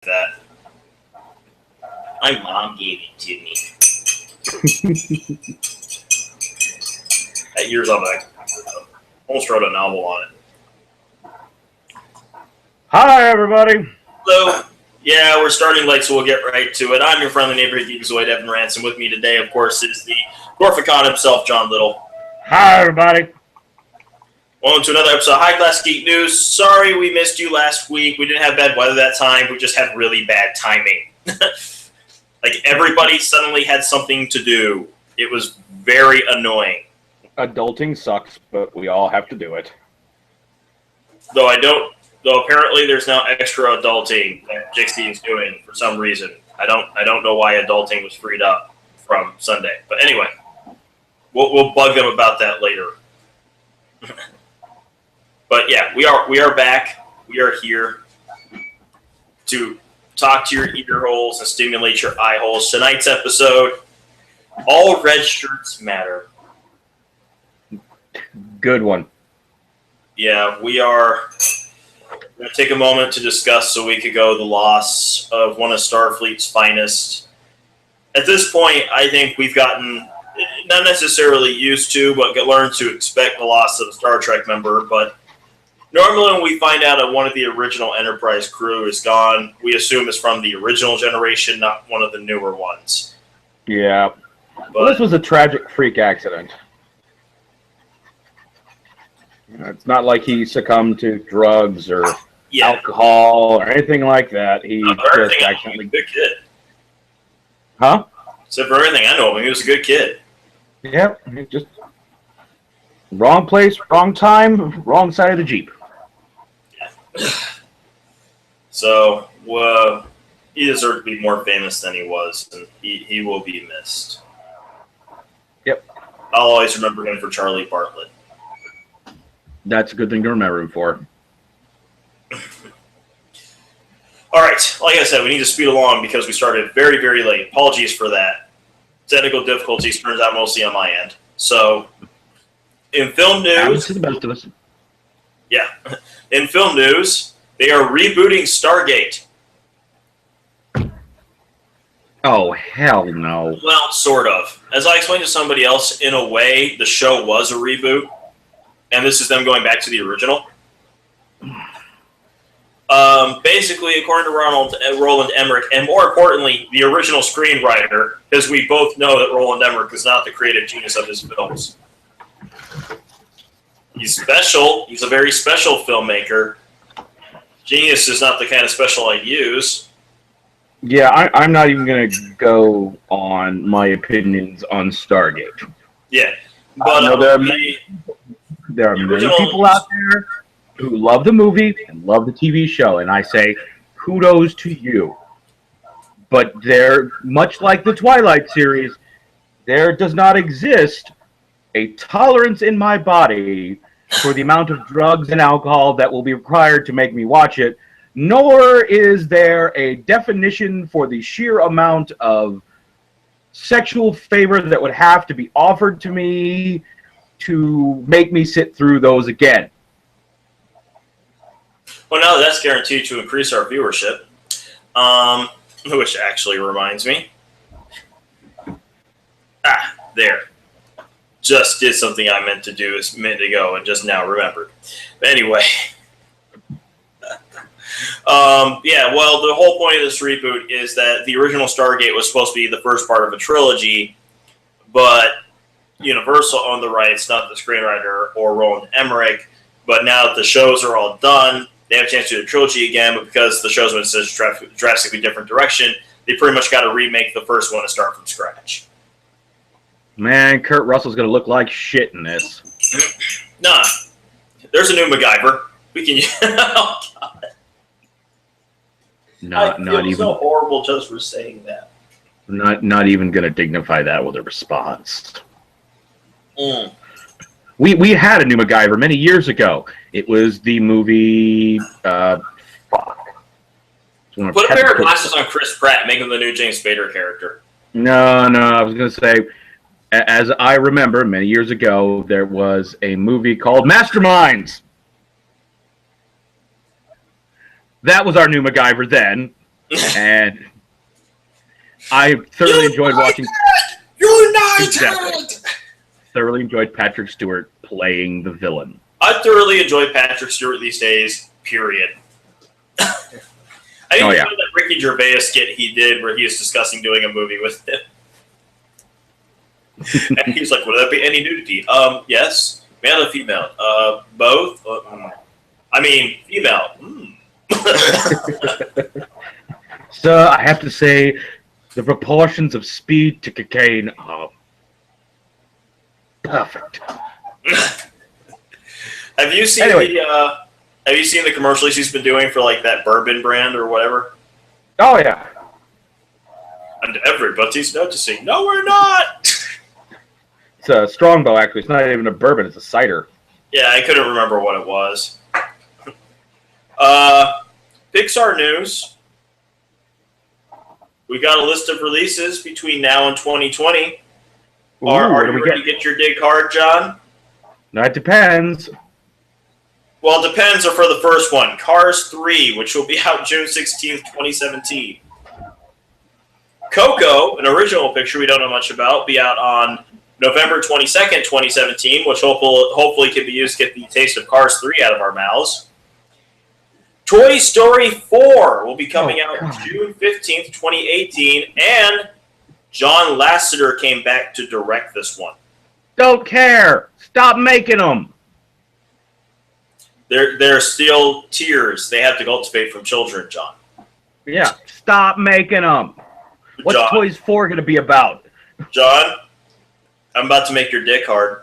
that. My mom gave it to me. That year's on back. Almost wrote a novel on it. Hi, everybody. Hello. Yeah, we're starting late, so we'll get right to it. I'm your friendly neighborhood geekazoid, Evan Ransom. With me today, of course, is the Gorficon himself, John Little. Hi, everybody. Welcome to another episode of High Class Geek News. Sorry we missed you last week. We didn't have bad weather that time. We just had really bad timing. Like, everybody suddenly had something to do. It was very annoying. Adulting sucks, but we all have to do it. Though apparently there's now extra adulting that Jixie is doing for some reason. I don't know why adulting was freed up from Sunday. But anyway, we'll bug them about that later. But yeah, we are back. We are here to talk to your ear holes and stimulate your eye holes. Tonight's episode, all red shirts matter. Good one. Yeah, we are going to take a moment to discuss a week ago the loss of one of Starfleet's finest. At this point, I think we've gotten, not necessarily used to, but learned to expect the loss of a Star Trek member. But normally when we find out that one of the original Enterprise crew is gone, we assume it's from the original generation, not one of the newer ones. Yeah. Well, this was a tragic freak accident. It's not like he succumbed to drugs or alcohol or anything like that. He just accidentally... Good kid. Huh? Except for everything I know of him, he was a good kid. Yep. He just... Wrong place, wrong time, wrong side of the Jeep. Yeah. So, he deserved to be more famous than he was, and he will be missed. Yep. I'll always remember him for Charlie Bartlett. That's a good thing to remember him for. All right. Like I said, we need to speed along because we started very, very late. Apologies for that. Technical difficulties turns out mostly on my end. So, in film news... To the best of us. Yeah. In film news, they are rebooting Stargate. Oh, hell no. Well, sort of. As I explained to somebody else, in a way, the show was a reboot. And this is them going back to the original. Basically, according to Roland Emmerich, and more importantly, the original screenwriter, because we both know that Roland Emmerich is not the creative genius of his films. He's special. He's a very special filmmaker. Genius is not the kind of special I'd use. Yeah, I'm not even going to go on my opinions on Stargate. Yeah. But there are many people out there who love the movie and love the TV show, and I say, kudos to you. But there, much like the Twilight series, there does not exist a tolerance in my body for the amount of drugs and alcohol that will be required to make me watch it, nor is there a definition for the sheer amount of sexual favor that would have to be offered to me to make me sit through those again. Well, now that's guaranteed to increase our viewership. Which actually reminds me. There. Just did something I meant to do a minute ago and just now remembered. But anyway. Yeah, well, the whole point of this reboot is that the original Stargate was supposed to be the first part of a trilogy, but Universal owned the rights, not the screenwriter or Roland Emmerich. But now that the shows are all done, they have a chance to do the trilogy again, but because the shows went in such a drastically different direction, they pretty much got to remake the first one and start from scratch. Man, Kurt Russell's going to look like shit in this. Nah. There's a new MacGyver. We can... Oh, God. I feel so horrible just for saying that. Not even going to dignify that with a response. Mm. We had a new MacGyver many years ago. It was the movie... Put a pair of glasses on Chris Pratt and make him the new James Spader character. No, I was going to say, as I remember, many years ago, there was a movie called Masterminds. That was our new MacGyver then. And I thoroughly enjoyed watching. United! Exactly. Thoroughly enjoyed Patrick Stewart playing the villain. I thoroughly enjoy Patrick Stewart these days, period. I didn't know that Ricky Gervais skit he did where he was discussing doing a movie with him. And he's like, would that be any nudity? Yes. Male or female? Both? I mean, female. Sir, I have to say, the proportions of speed to cocaine are perfect. Have you seen the commercials he's been doing for like that bourbon brand or whatever? Oh yeah. And everybody's noticing. No, we're not. It's a Strongbow, actually. It's not even a bourbon. It's a cider. Yeah, I couldn't remember what it was. Pixar news. We got a list of releases between now and 2020. Are you ready to get your dig hard, John? That depends. Well, it depends for the first one. Cars 3, which will be out June 16th, 2017. Coco, an original picture we don't know much about, will be out on November 22nd, 2017, which hopefully can be used to get the taste of Cars 3 out of our mouths. Toy Story 4 will be coming out June 15th, 2018, and John Lasseter came back to direct this one. Don't care. Stop making them. They're still tears they have to cultivate from children, John. Yeah, stop making them. What's John, Toys 4 going to be about? John, I'm about to make your dick hard.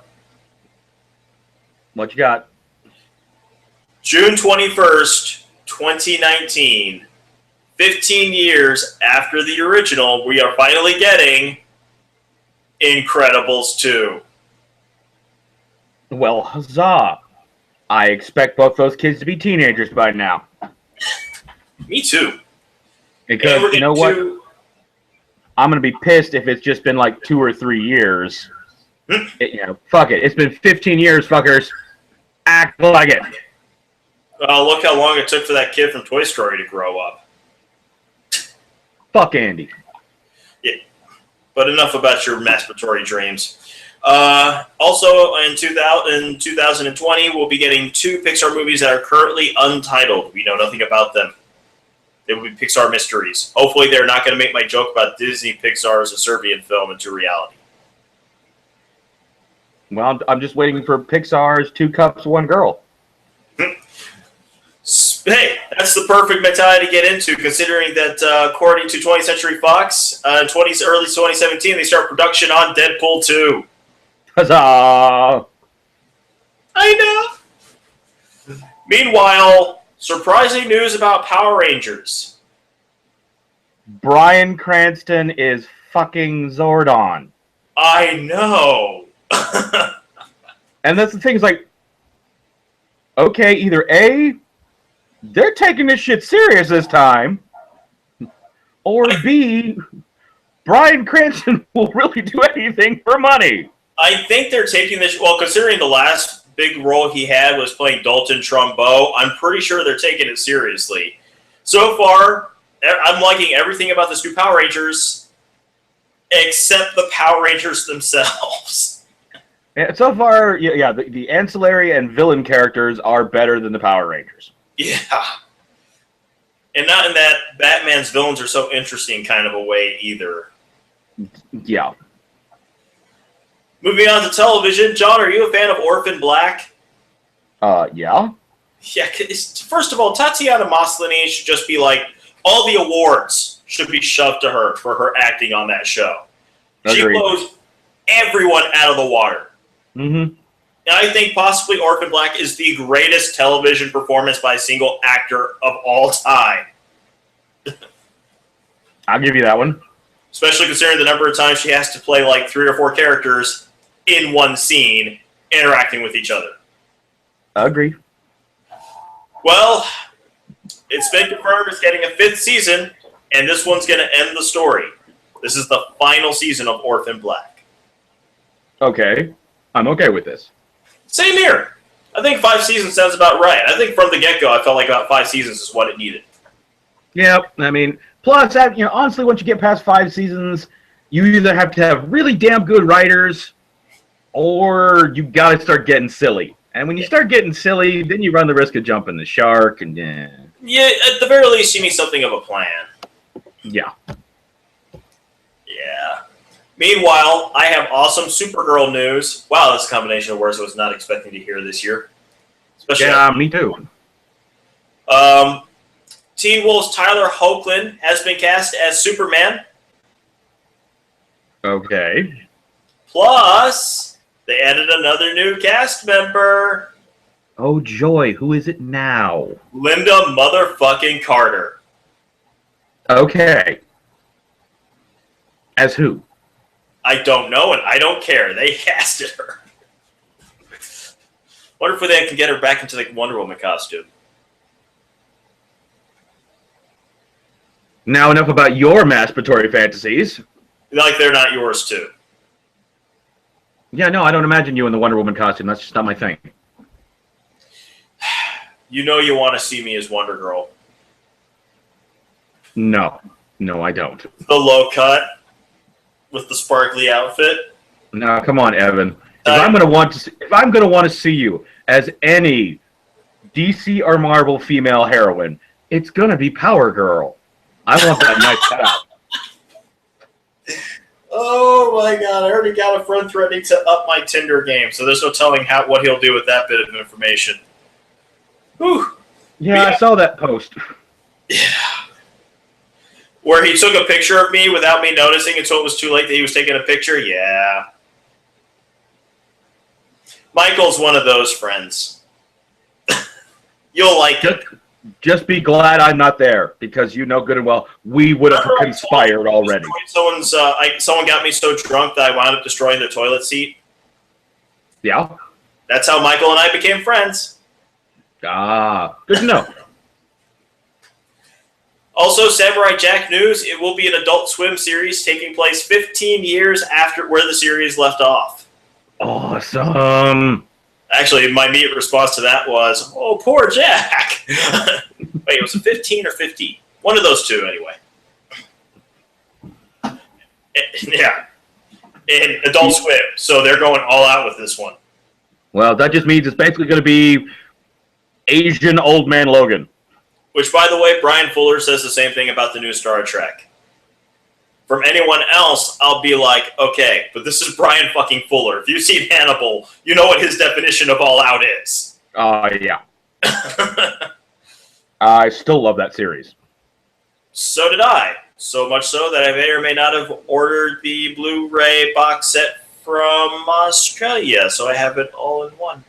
What you got? June 21st, 2019. 15 years after the original, we are finally getting Incredibles 2. Well, huzzah. I expect both those kids to be teenagers by now. Me too. Because, you know what? I'm going to be pissed if it's just been like 2 or 3 years. Fuck it. It's been 15 years, fuckers. Act like it. Look how long it took for that kid from Toy Story to grow up. Fuck Andy. Yeah. But enough about your masturbatory dreams. Also, in 2020, we'll be getting 2 Pixar movies that are currently untitled. We know nothing about them. They will be Pixar mysteries. Hopefully, they're not going to make my joke about Disney Pixar as a Serbian film into reality. Well, I'm just waiting for Pixar's 2 Cups, 1 Girl. Hey, that's the perfect mentality to get into, considering that according to 20th Century Fox, early 2017, they start production on Deadpool 2. Huzzah! I know. Meanwhile, surprising news about Power Rangers. Bryan Cranston is fucking Zordon. I know. And that's the thing, is like, okay, either A, they're taking this shit serious this time, or B, Bryan Cranston will really do anything for money. I think they're taking this, well, considering the last big role he had was playing Dalton Trumbo, I'm pretty sure they're taking it seriously. So far, I'm liking everything about this new Power Rangers, except the Power Rangers themselves. Yeah, so far, the ancillary and villain characters are better than the Power Rangers. Yeah. And not in that Batman's villains are so interesting kind of a way either. Yeah. Moving on to television, John, are you a fan of Orphan Black? Yeah. Yeah, first of all, Tatiana Maslany should just be like, all the awards should be shoved to her for her acting on that show. Agreed. She blows everyone out of the water. Mm-hmm. And I think possibly Orphan Black is the greatest television performance by a single actor of all time. I'll give you that one. Especially considering the number of times she has to play like 3 or 4 characters in one scene, interacting with each other. Agree. Well, it's been confirmed it's getting a 5th season, and this one's going to end the story. This is the final season of Orphan Black. Okay. I'm okay with this. Same here. I think 5 seasons sounds about right. I think from the get-go, I felt like about 5 seasons is what it needed. Yep. I mean, Plus, honestly, once you get past 5 seasons, you either have to have really damn good writers, or you got to start getting silly. And when you start getting silly, then you run the risk of jumping the shark. And yeah, at the very least, you need something of a plan. Yeah. Yeah. Meanwhile, I have awesome Supergirl news. Wow, that's a combination of words I was not expecting to hear this year. Especially me too. Teen Wolf's Tyler Hoechlin has been cast as Superman. Okay. Plus, they added another new cast member. Oh, joy. Who is it now? Linda motherfucking Carter. Okay. As who? I don't know, and I don't care. They casted her. Wonder if they can get her back into the Wonder Woman costume. Now enough about your masturbatory fantasies. Like they're not yours, too. Yeah, no, I don't imagine you in the Wonder Woman costume. That's just not my thing. You know you want to see me as Wonder Girl. No, I don't. The low cut with the sparkly outfit. No, come on, Evan. If I'm gonna want to see you as any DC or Marvel female heroine, it's gonna be Power Girl. I want that nice cutout. Oh my god! I already got a friend threatening to up my Tinder game, so there's no telling what he'll do with that bit of information. Whew. Yeah, I saw that post. Yeah. Where he took a picture of me without me noticing until it was too late that he was taking a picture? Yeah. Michael's one of those friends. You'll like it. Just be glad I'm not there, because you know good and well we would have conspired already. Someone got me so drunk that I wound up destroying their toilet seat. Yeah. That's how Michael and I became friends. Ah, good to know. Also, Samurai Jack news, it will be an Adult Swim series taking place 15 years after where the series left off. Awesome. Actually, my immediate response to that was, oh, poor Jack. Wait, was it 15 or 50? One of those two, anyway. Yeah. In Adult Swim, so they're going all out with this one. Well, that just means it's basically going to be Asian Old Man Logan. Which, by the way, Brian Fuller says the same thing about the new Star Trek. From anyone else, I'll be like, okay, but this is Brian fucking Fuller. If you've seen Hannibal, you know what his definition of all out is. Yeah. I still love that series. So did I. So much so that I may or may not have ordered the Blu-ray box set from Australia, so I have it all in one.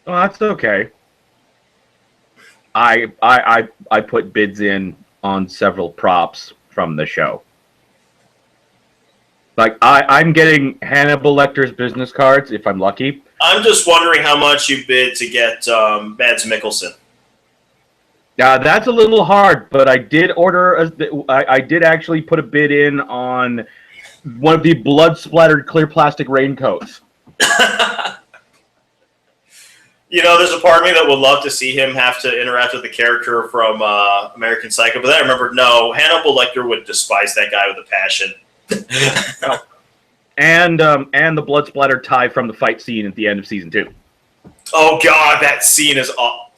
Oh, that's okay. I put bids in on several props from the show. Like, I'm getting Hannibal Lecter's business cards, if I'm lucky. I'm just wondering how much you bid to get Mads Mikkelsen. That's a little hard, but I did I did actually put a bid in on one of the blood-splattered clear plastic raincoats. You know, there's a part of me that would love to see him have to interact with the character from American Psycho, but then I remembered, no, Hannibal Lecter would despise that guy with a passion. And the blood splatter tie from the fight scene at the end of season 2. Oh god, that scene is awful.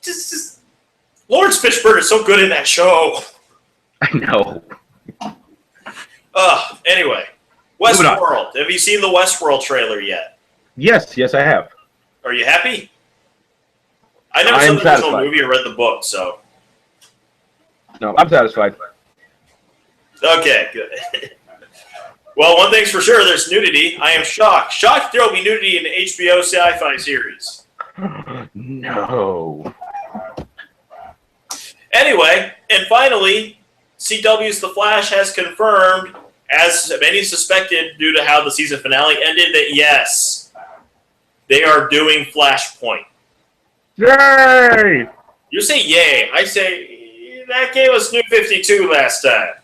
Just Lawrence Fishburne is so good in that show. I know. Anyway, Westworld. Have you seen the Westworld trailer yet? Yes, I have. Are you happy? I never saw the original movie or read the book, so. No, I'm satisfied. Okay, good. Well, one thing's for sure, there's nudity. I am shocked. Shocked there will be nudity in the HBO sci-fi series. No. Anyway, and finally, CW's The Flash has confirmed, as many suspected due to how the season finale ended, that yes, they are doing Flashpoint. Yay! You say yay. I say that gave us New 52 last time.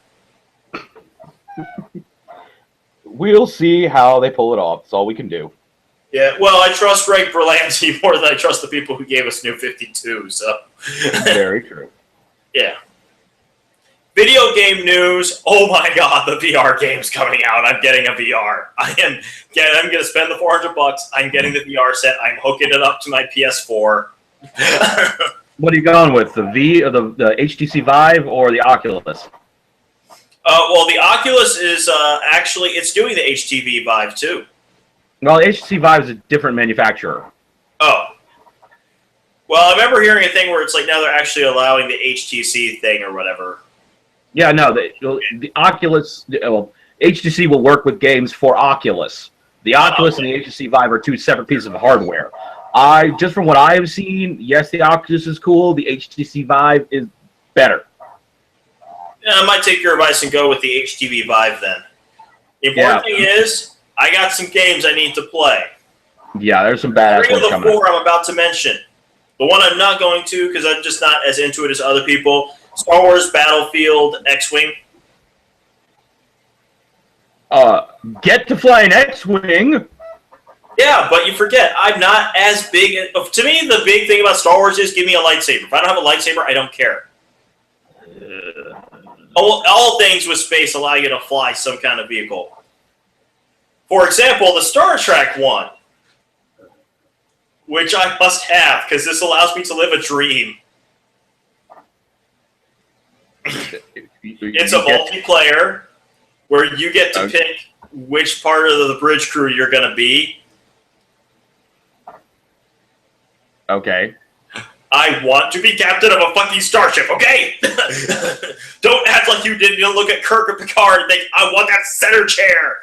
We'll see how they pull it off. That's all we can do. Yeah, well, I trust Greg Berlanti more than I trust the people who gave us New 52, so. Very true. Yeah. Video game news. Oh my god, the VR game's coming out. I'm getting a VR. I'm going to spend the $400. I'm getting the VR set. I'm hooking it up to my PS4. What are you going with? The V or the HTC Vive or the Oculus? Well, the Oculus is actually, it's doing the HTC Vive too. Well, HTC Vive is a different manufacturer. Oh. Well, I remember hearing a thing where it's like now they're actually allowing the HTC thing or whatever. Yeah, no, the Oculus, well, HTC will work with games for Oculus. The Oculus and the HTC Vive are two separate pieces of hardware. Just from what I have seen, yes, the Oculus is cool. The HTC Vive is better. Yeah, I might take your advice and go with the HTC Vive then. The important thing is, I got some games I need to play. Yeah, there's some badass ones coming. 3 of the 4 I'm about to mention. The one I'm not going to, because I'm just not as into it as other people, Star Wars Battlefield X-Wing. Get to fly an X-Wing. Yeah, but you forget, I'm not as big. To me, the big thing about Star Wars is give me a lightsaber. If I don't have a lightsaber, I don't care. All things with space allow you to fly some kind of vehicle. For example, the Star Trek one, which I must have, because this allows me to live a dream. It's a multiplayer where you get to pick which part of the bridge crew you're going to be. Okay. I want to be captain of a fucking starship, okay? Don't act like you didn't look at Kirk or Picard and think, I want that center chair.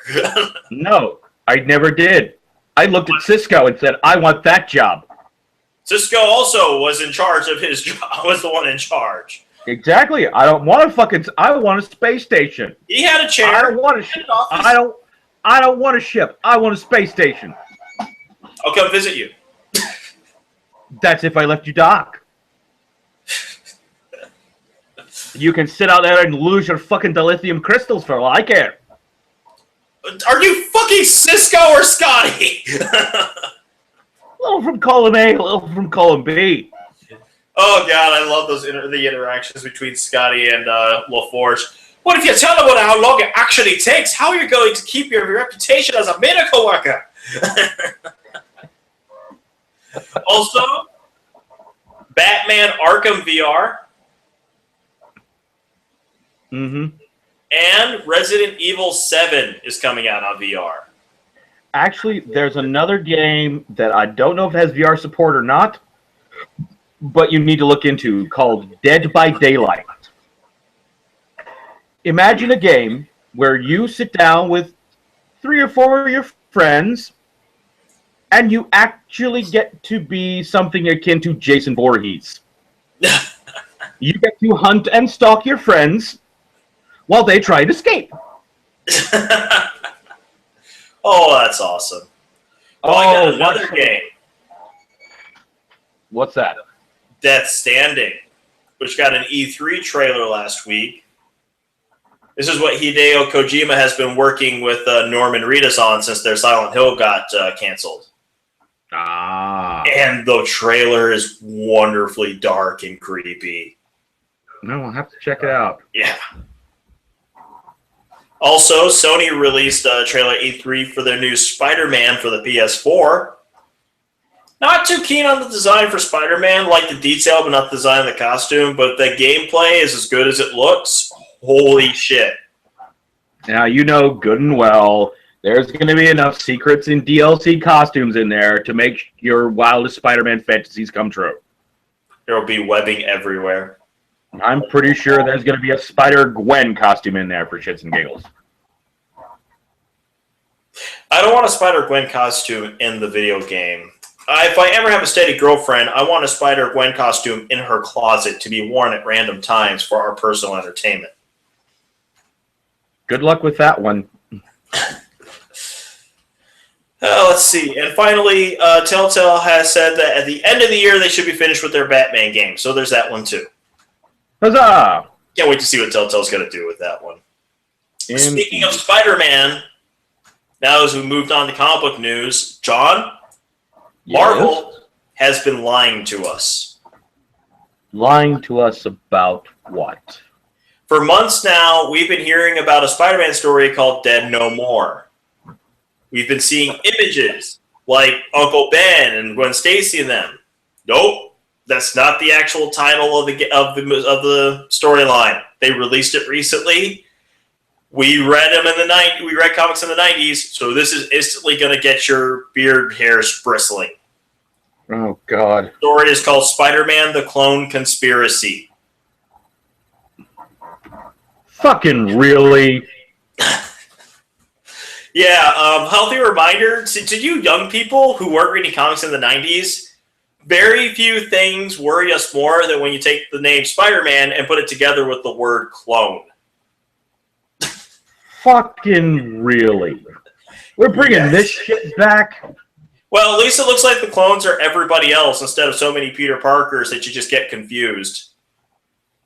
No, I never did. I looked at Cisco and said, I want that job. Cisco also was in charge of his job, was the one in charge. Exactly. I don't want I want a space station. He had a chair. I don't want a ship. I don't want a ship. I want a space station. I'll come visit you. That's if I left you dock. You can sit out there and lose your fucking dilithium crystals for all I care. Are you fucking Cisco or Scotty? A little from column A, a little from column B. Oh god, I love those the interactions between Scotty and LaForge. What if you tell them how long it actually takes? How are you going to keep your reputation as a miracle worker? Also, Batman Arkham VR. Mm-hmm. And Resident Evil 7 is coming out on VR. Actually, there's another game that I don't know if it has VR support or not, but you need to look into, called Dead by Daylight. Imagine a game where you sit down with 3 or 4 of your friends, and you actually get to be something akin to Jason Voorhees. You get to hunt and stalk your friends while they try to escape. Oh, that's awesome. Well, I got another game. What's that? Death Standing, which got an E3 trailer last week. This is what Hideo Kojima has been working with Norman Reedus on since their Silent Hill got canceled. And the trailer is wonderfully dark and creepy. No, I'll have to check it out. Yeah. Also, Sony released a trailer E3 for their new Spider-Man for the PS4. Not too keen on the design for Spider-Man, like the detail, but not the design of the costume. But the gameplay is as good as it looks. Holy shit. Now, you know good and well, there's going to be enough secrets and DLC costumes in there to make your wildest Spider-Man fantasies come true. There will be webbing everywhere. I'm pretty sure there's going to be a Spider-Gwen costume in there for shits and giggles. I don't want a Spider-Gwen costume in the video game. If I ever have a steady girlfriend, I want a Spider-Gwen costume in her closet to be worn at random times for our personal entertainment. Good luck with that one. Let's see. And finally, Telltale has said that at the end of the year, they should be finished with their Batman game. So there's that one, too. Huzzah! Can't wait to see what Telltale's going to do with that one. Speaking of Spider-Man, now as we moved on to comic book news, John, Marvel has been lying to us. Lying to us about what? For months now, we've been hearing about a Spider-Man story called Dead No More. We've been seeing images like Uncle Ben and Gwen Stacy and them. Nope, that's not the actual title of the storyline. They released it recently. We read them in the We read comics in the 90s, so this is instantly going to get your beard hairs bristling. Oh God! The story is called Spider-Man: The Clone Conspiracy. Fucking really? Yeah, healthy reminder to you young people who weren't reading comics in the 90s, very few things worry us more than when you take the name Spider-Man and put it together with the word clone. Fucking really? We're bringing this shit back? Well, at least it looks like the clones are everybody else instead of so many Peter Parkers that you just get confused.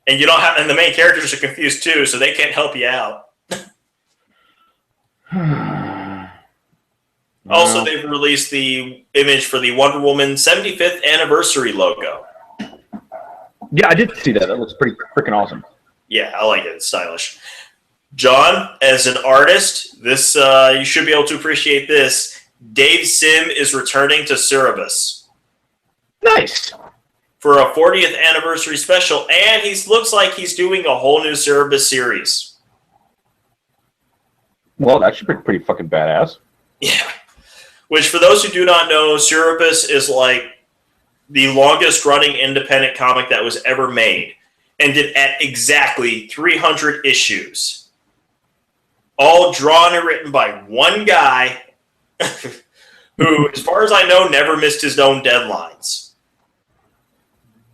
And you don't have, and the main characters are confused too, so they can't help you out. Also, they've released the image for the Wonder Woman 75th anniversary logo. Yeah, I did see that. That looks pretty freaking awesome. Yeah, I like it. It's stylish. John, as an artist, this you should be able to appreciate this. Dave Sim is returning to Cerebus. Nice. For a 40th anniversary special, and he looks like he's doing a whole new Cerebus series. Well, that should be pretty fucking badass. Yeah. Which, for those who do not know, Cerebus is like the longest running independent comic that was ever made, and did at exactly 300 issues. All drawn and written by one guy who, as far as I know, never missed his own deadlines.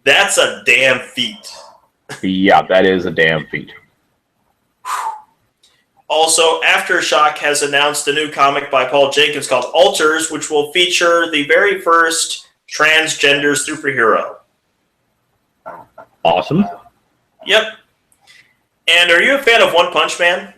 That's a damn feat. Yeah, that is a damn feat. Also, Aftershock has announced a new comic by Paul Jenkins called Alters, which will feature the very first transgender superhero. Awesome. Yep. And are you a fan of One Punch Man?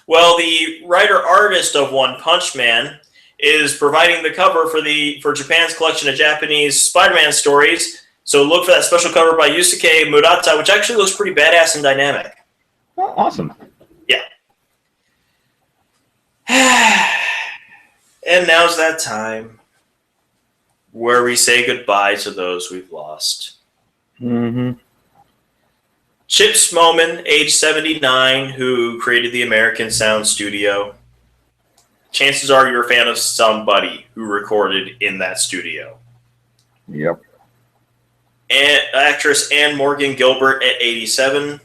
Well, the writer-artist of One Punch Man is providing the cover for Japan's collection of Japanese Spider-Man stories. So look for that special cover by Yusuke Murata, which actually looks pretty badass and dynamic. Oh, awesome. Yeah. And now's that time where we say goodbye to those we've lost. Mm-hmm. Chip Smoman, age 79, who created the American Sound Studio. Chances are you're a fan of somebody who recorded in that studio. Yep. And actress Anne Morgan Gilbert at 87.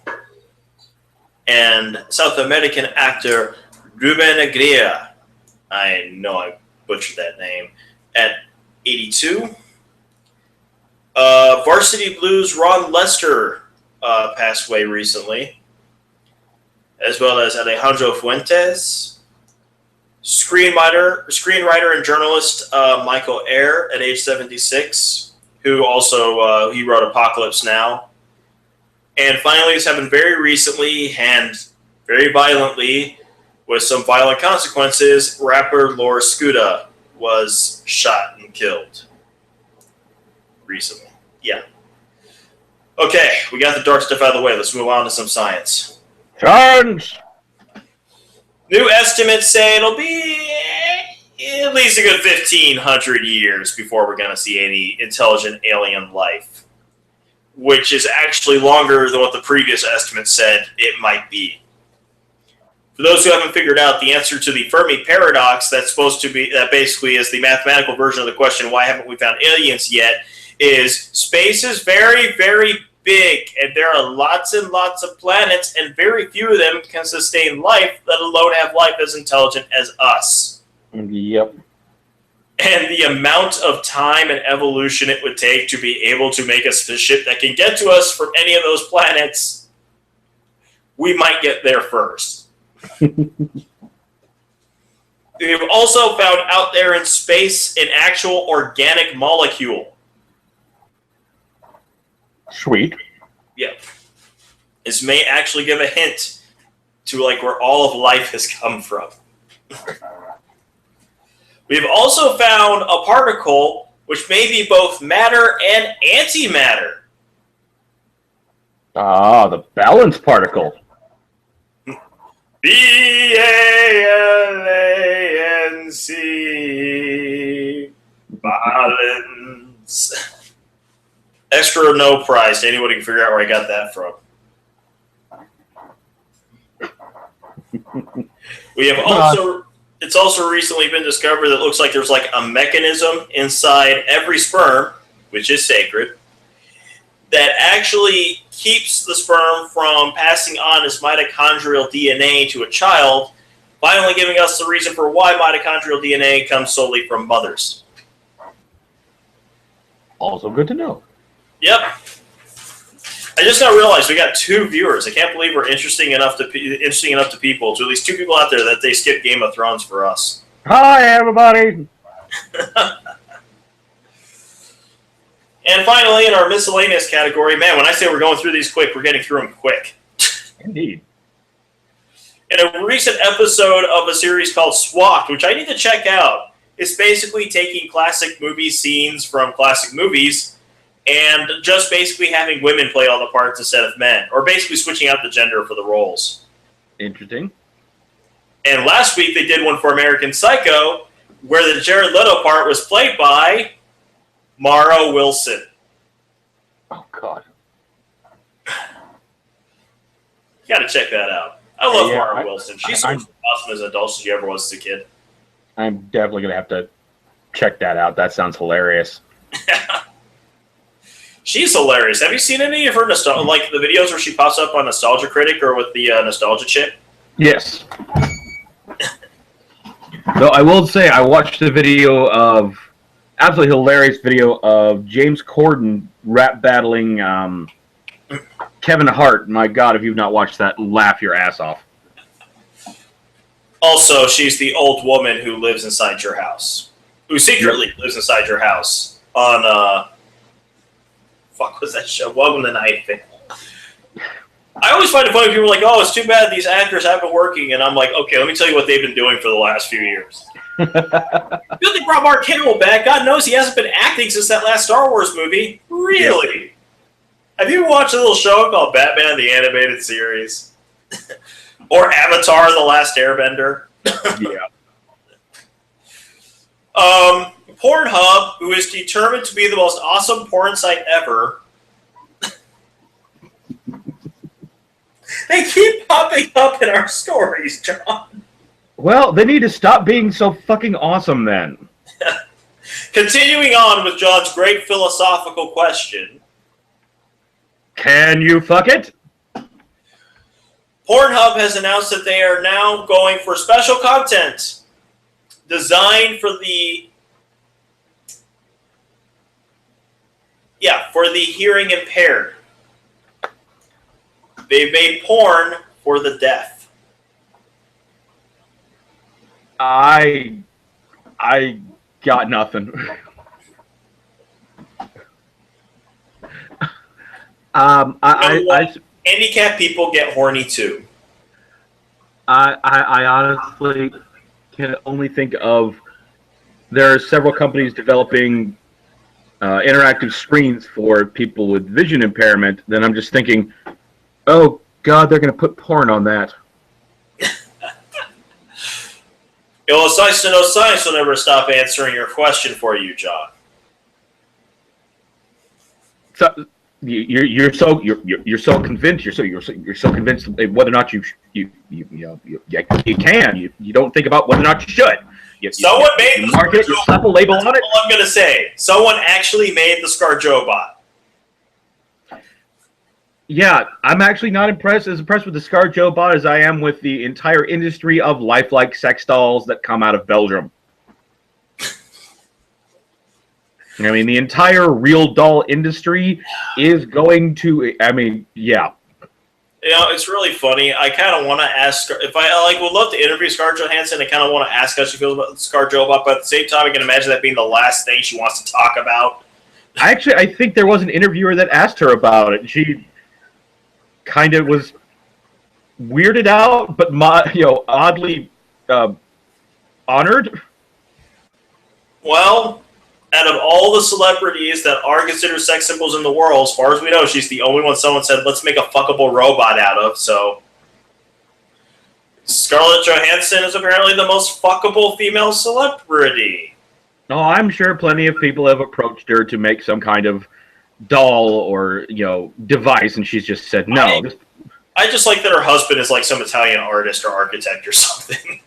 And South American actor Ruben Agria, I know I butchered that name, at 82. Varsity Blues Ron Lester passed away recently, as well as Alejandro Fuentes. Screenwriter and journalist Michael Eyre at age 76, who also he wrote Apocalypse Now. And finally, this happened very recently and very violently with some violent consequences. Rapper Laura Scuda was shot and killed recently. Yeah. Okay, we got the dark stuff out of the way. Let's move on to some science. Science! New estimates say it'll be at least a good 1,500 years before we're going to see any intelligent alien life, which is actually longer than what the previous estimate said it might be. For those who haven't figured out the answer to the Fermi paradox, that basically is the mathematical version of the question, why haven't we found aliens yet, is space is very, very big, and there are lots and lots of planets, and very few of them can sustain life, let alone have life as intelligent as us. Yep. And the amount of time and evolution it would take to be able to make a ship that can get to us from any of those planets, we might get there first. We've also found out there in space an actual organic molecule. Sweet. Yeah. This may actually give a hint to where all of life has come from. We've also found a particle which may be both matter and antimatter. Ah, the balance particle. BALANC. Balance. Extra or no prize. Anybody can figure out where I got that from. We have also. It's also recently been discovered that it looks like there's like a mechanism inside every sperm, which is sacred, that actually keeps the sperm from passing on its mitochondrial DNA to a child, finally giving us the reason for why mitochondrial DNA comes solely from mothers. Also good to know. Yep. I just now realized we got 2 viewers. I can't believe we're interesting enough to people, to at least 2 people out there that they skip Game of Thrones for us. Hi, everybody. And finally, in our miscellaneous category, man, when I say we're going through these quick, we're getting through them quick. Indeed. In a recent episode of a series called SWAT, which I need to check out, it's basically taking classic movie scenes from classic movies and just basically having women play all the parts instead of men, or basically switching out the gender for the roles. Interesting. And last week they did one for American Psycho, where the Jared Leto part was played by Mara Wilson. Oh, God. You gotta check that out. I love Yeah, Mara Wilson. She's so awesome as an adult as she ever was as a kid. I'm definitely going to have to check that out. That sounds hilarious. She's hilarious. Have you seen any of her like the videos where she pops up on Nostalgia Critic or with the Nostalgia Chick? Yes. Though I will say I watched a video of absolutely hilarious video of James Corden rap battling Kevin Hart. My God, if you've not watched that, laugh your ass off. Also, she's the old woman who lives inside your house, who secretly lives inside your house on fuck was that show? Welcome to Night Vale. I always find it funny when people are like, oh, it's too bad these actors haven't been working. And I'm like, okay, let me tell you what they've been doing for the last few years. Good they brought Mark Hamill back. God knows he hasn't been acting since that last Star Wars movie. Really? Yeah. Have you watched a little show called Batman the Animated Series? Or Avatar the Last Airbender? Yeah. Pornhub, who is determined to be the most awesome porn site ever, they keep popping up in our stories, John. Well, they need to stop being so fucking awesome then. Continuing on with John's great philosophical question. Can you fuck it? Pornhub has announced that they are now going for special content designed for the hearing impaired. They've made porn for the deaf. I got nothing. Handicapped people get horny too. I honestly can only think of there are several companies developing interactive screens for people with vision impairment. Then I'm just thinking, oh God, they're going to put porn on that. Well, it's nice to know science will never stop answering your question for you, John. So you're so convinced you're so convinced whether or not you can you don't think about whether or not you should. Someone made the market it, you slap a label on it. All I'm going to say, someone actually made the ScarJo bot. Yeah, I'm actually not as impressed with the ScarJo bot as I am with the entire industry of lifelike sex dolls that come out of Belgium. I mean, the entire real doll industry is going to. I mean, yeah. You know, it's really funny. I kind of want to ask if I would love to interview Scarlett Johansson. I kind of want to ask how she feels about the ScarJo bot, but at the same time, I can imagine that being the last thing she wants to talk about. I think there was an interviewer that asked her about it. She kind of was weirded out, but oddly honored. Well, out of all the celebrities that are considered sex symbols in the world, as far as we know, she's the only one someone said, let's make a fuckable robot out of. So Scarlett Johansson is apparently the most fuckable female celebrity. No, I'm sure plenty of people have approached her to make some kind of doll or, device, and she's just said no. I just like that her husband is like some Italian artist or architect or something.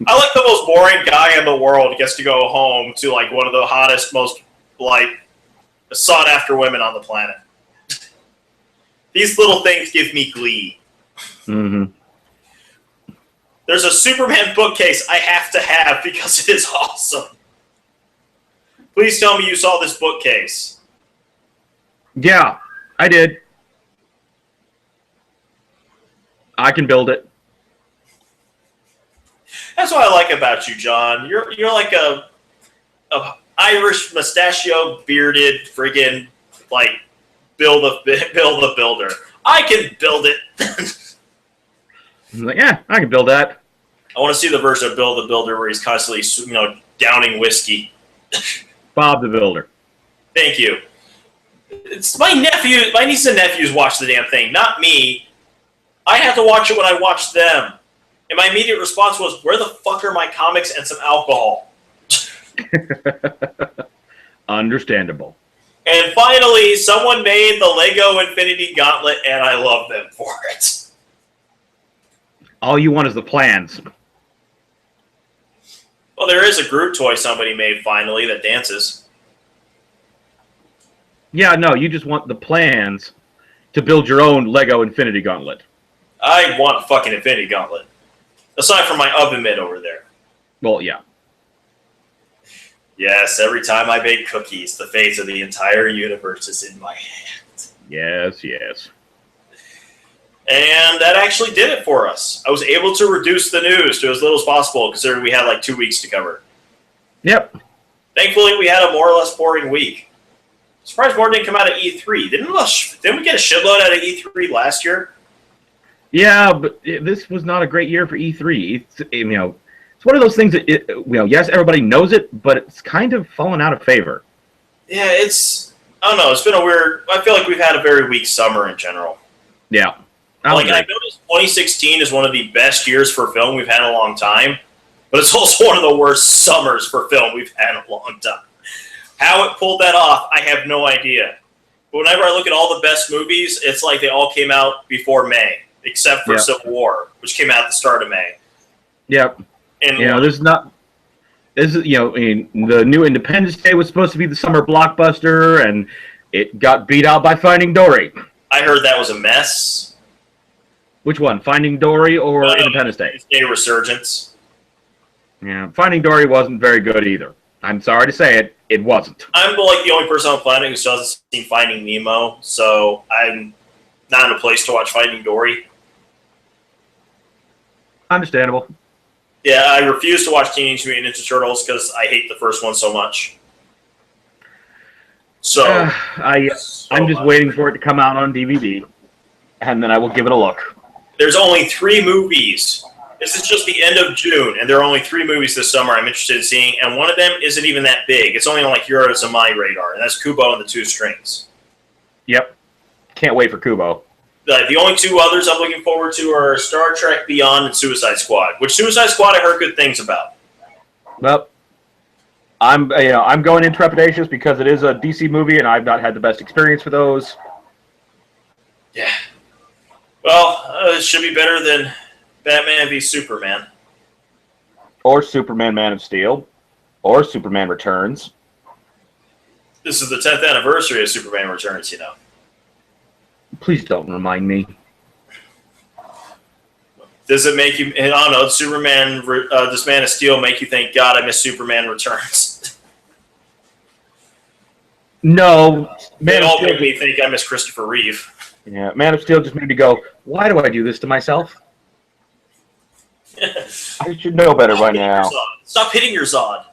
I like the most boring guy in the world gets to go home to like one of the hottest, most like sought after women on the planet. These little things give me glee. Mm-hmm. There's a Superman bookcase I have to have because it is awesome. Please tell me you saw this bookcase. Yeah, I did. I can build it. That's what I like about you, John. You're like a Irish mustachio bearded friggin' like build the builder. I can build it. I'm like, yeah, I can build that. I want to see the version of Bill the Builder where he's constantly downing whiskey. Bob the Builder. Thank you. It's my niece and nephews watch the damn thing, not me. I have to watch it when I watch them. And my immediate response was, where the fuck are my comics and some alcohol? Understandable. And finally, someone made the Lego Infinity Gauntlet, and I love them for it. All you want is the plans. Well, there is a Groot toy somebody made finally that dances. Yeah, no, you just want the plans to build your own Lego Infinity Gauntlet. I want a fucking Infinity Gauntlet. Aside from my oven mitt over there. Well, yeah. Yes, every time I bake cookies, the fate of the entire universe is in my hands. Yes, yes. And that actually did it for us. I was able to reduce the news to as little as possible, considering we had like 2 weeks to cover. Yep. Thankfully, we had a more or less boring week. Surprised more didn't come out of E3. Didn't we get a shitload out of E3 last year? Yeah, but this was not a great year for E3. It's one of those things that, yes, everybody knows it, but it's kind of fallen out of favor. Yeah, I don't know, it's been a weird, I feel like we've had a very weak summer in general. Yeah. I noticed 2016 is one of the best years for film we've had in a long time, but it's also one of the worst summers for film we've had in a long time. How it pulled that off, I have no idea. But whenever I look at all the best movies, it's like they all came out before May, except for Civil War, which came out at the start of May. Yep. And the new Independence Day was supposed to be the summer blockbuster, and it got beat out by Finding Dory. I heard that was a mess. Which one, Finding Dory or Independence Day? Day Resurgence. Yeah, Finding Dory wasn't very good either. I'm sorry to say it, it wasn't. I'm like the only person on the planet who still hasn't seen Finding Nemo, so I'm not in a place to watch Finding Dory. Understandable. Yeah, I refuse to watch Teenage Mutant Ninja Turtles because I hate the first one so much. So I'm just waiting for it to come out on DVD, and then I will give it a look. There's only 3 movies. This is just the end of June, and there are only 3 movies this summer I'm interested in seeing, and one of them isn't even that big. It's only on like yours and my radar, and that's Kubo and the Two Strings. Yep. Can't wait for Kubo. The only 2 others I'm looking forward to are Star Trek Beyond and Suicide Squad, which Suicide Squad I heard good things about. Well, I'm going in trepidatious because it is a DC movie, and I've not had the best experience for those. Yeah. Well, it should be better than Batman v Superman. Or Superman Man of Steel. Or Superman Returns. This is the 10th anniversary of Superman Returns, you know. Please don't remind me. Does it make you, I don't know, Superman, does Man of Steel make you think, God, I miss Superman Returns? No. It all made me think I miss Christopher Reeve. Yeah, Man of Steel just made me go, why do I do this to myself? I should know better by now. Stop hitting your Zod.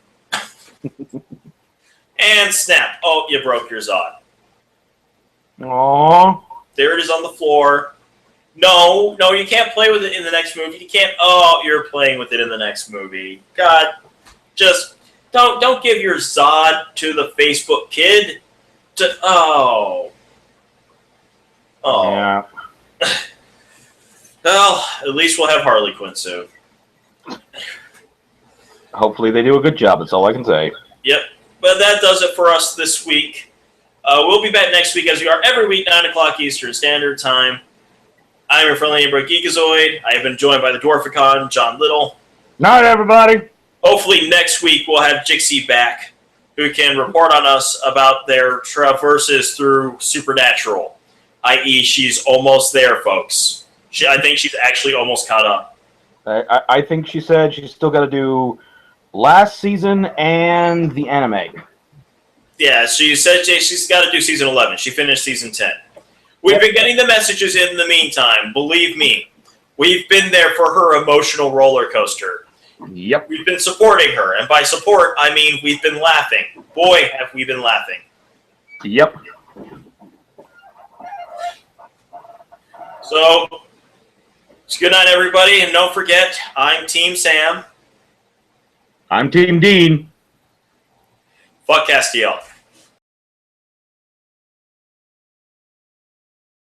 And snap. Oh, you broke your Zod. Aww. There it is on the floor. No, you can't play with it in the next movie. You can't, you're playing with it in the next movie. God, just Don't give your Zod to the Facebook kid. Yeah. Well, at least we'll have Harley Quinn soon. Hopefully they do a good job. That's all I can say. Yep. But that does it for us this week. We'll be back next week as we are every week, 9 o'clock Eastern Standard Time. I'm your friendly neighbor Geekazoid. I have been joined by the Dwarficon, John Little. Night, everybody. Hopefully next week we'll have Jixie back, who can report on us about their traverses through Supernatural, i.e. she's almost there, folks. I think she's actually almost caught up. I think she said she's still got to do last season and the anime. Yeah, she said she's got to do season 11. She finished season 10. We've been getting the messages in the meantime. Believe me, we've been there for her emotional roller coaster. Yep. We've been supporting her, and by support, I mean we've been laughing. Boy, have we been laughing. Yep. So, good night, everybody, and don't forget, I'm Team Sam. I'm Team Dean. Fuck Castiel.